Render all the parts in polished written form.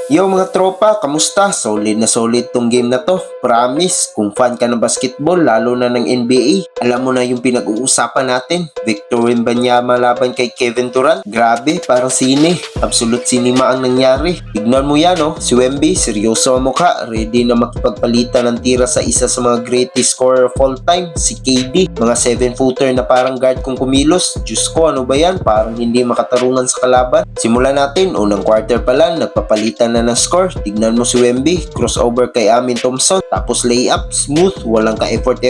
Yo mga tropa, kamusta? Solid na solid tong game na to. Promise, kung fan ka ng basketball, lalo na ng NBA, alam mo na yung pinag-uusapan natin. Victor Wembanyama laban kay Kevin Durant. Grabe, parang sine. Absolute cinema ang nangyari. Tignan mo yan, oh. Si Wemby, seryoso ang mukha. Ready na makipagpalitan ng tira sa isa sa mga greatest scorer of all time, si KD. Mga 7-footer na parang guard kung kumilos. Diyos ko, ano ba yan? Parang hindi makatarungan sa kalaban. Simulan natin, unang quarter pa lang, nagpapalitan na ng score. Tignan mo si Wemby, crossover kay Amin Thompson, tapos layup, smooth, walang ka-effort.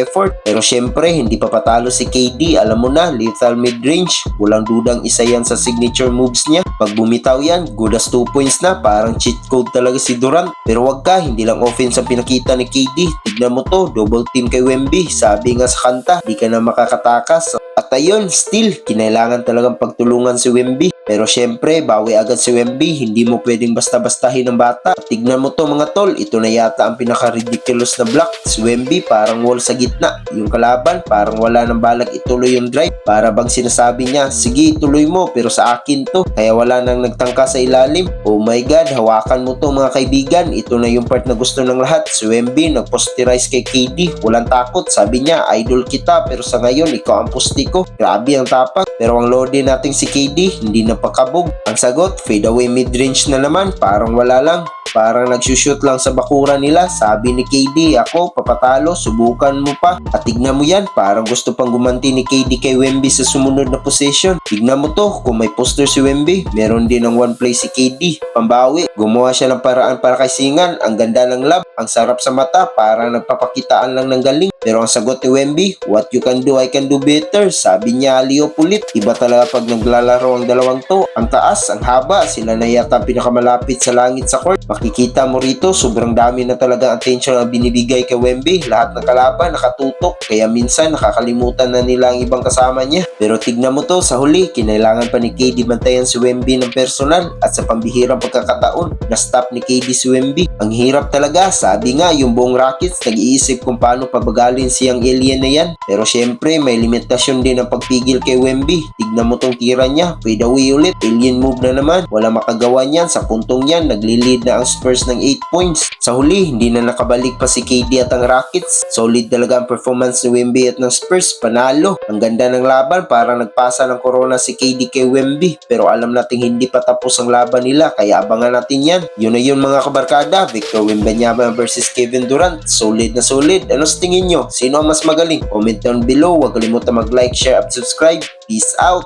Pero syempre, hindi pa patalo si KD, alam mo na, lethal mid-range. Walang dudang isa yan sa signature moves niya. Pag bumitaw yan, good as 2 points na, parang cheat code talaga si Durant. Pero wag ka, hindi lang offense ang pinakita ni KD. Tignan mo to, double team kay Wemby. Sabi nga sa kanta, di ka na makakatakas. At ayun, still, kinailangan talagang pagtulungan si Wemby. Pero syempre, bawi agad si Wemby, hindi mo pwedeng basta-bastahin ng bata. Tignan mo to mga tol, ito na yata ang pinaka-ridiculous na block. Si Wemby parang wall sa gitna. Yung kalaban, parang wala nang balak ituloy yung drive. Para bang sinasabi niya, sige ituloy mo pero sa akin to. Kaya wala nang nagtangka sa ilalim. Oh my god, hawakan mo to mga kaibigan. Ito na yung part na gusto ng lahat. Si Wemby nag-posterize kay KD, walang takot. Sabi niya, idol kita pero sa ngayon ikaw ang posti ko. Grabe ang tapak. Pero ang lodi nating si KD, hindi na pakabog. Ang sagot, fade away mid-range na naman, parang wala lang. Parang nagsushoot lang sa bakura nila. Sabi ni KD, ako papatalo, subukan mo pa. At tignan mo yan, parang gusto pang gumanti ni KD kay Wemby sa sumunod na possession. Tignan mo to, kung may poster si Wemby, meron din ng one play si KD. Pambawi, gumawa siya ng paraan para kay Singan. Ang ganda ng lob, ang sarap sa mata, parang nagpapakitaan lang ng galing. Pero ang sagot ni Wemby, what you can do, I can do better. Sabi niya, Leo Pulit. Iba talaga pag naglalaro ang dalawang to. Ang taas, ang haba, sila na yata ang pinakamalapit sa langit sa court. Makikita mo rito, sobrang dami na talaga attention ang binibigay kay Wemby. Lahat ng kalaban nakatutok, kaya minsan nakakalimutan na nila ang ibang kasama niya. Pero tignan mo to, sa huli, kinailangan pa ni KD bantayan si Wemby ng personal. At sa pambihirang pagkakataon, na-stop ni KD si Wemby. Ang hirap talaga, sabi nga, yung buong Rockets nag-iisip kung paano pabagalin siyang alien na yan. Pero syempre, may limitasyon din ang pagpigil kay Wemby. Tignan mo tong tira niya, fade away ulit, alien move na naman. Wala makagawa niyan, sa puntong yan, nagli-lead na ang Spurs ng 8 points. Sa huli, hindi na nakabalik pa si KD at ang Rockets. Solid talaga ang performance ni Wemby at ng Spurs, panalo. Ang ganda ng laban, parang nagpasa ng corona si KD kay Wemby. Pero alam nating hindi pa tapos ang laban nila, kaya abangan natin yan. Yun na yun mga kabarkada, Victor Wembanyama versus Kevin Durant. Solid na solid. Ano sa tingin nyo? Sino ang mas magaling? Comment down below. Huwag kalimutan mag-like, share, at subscribe. Peace out!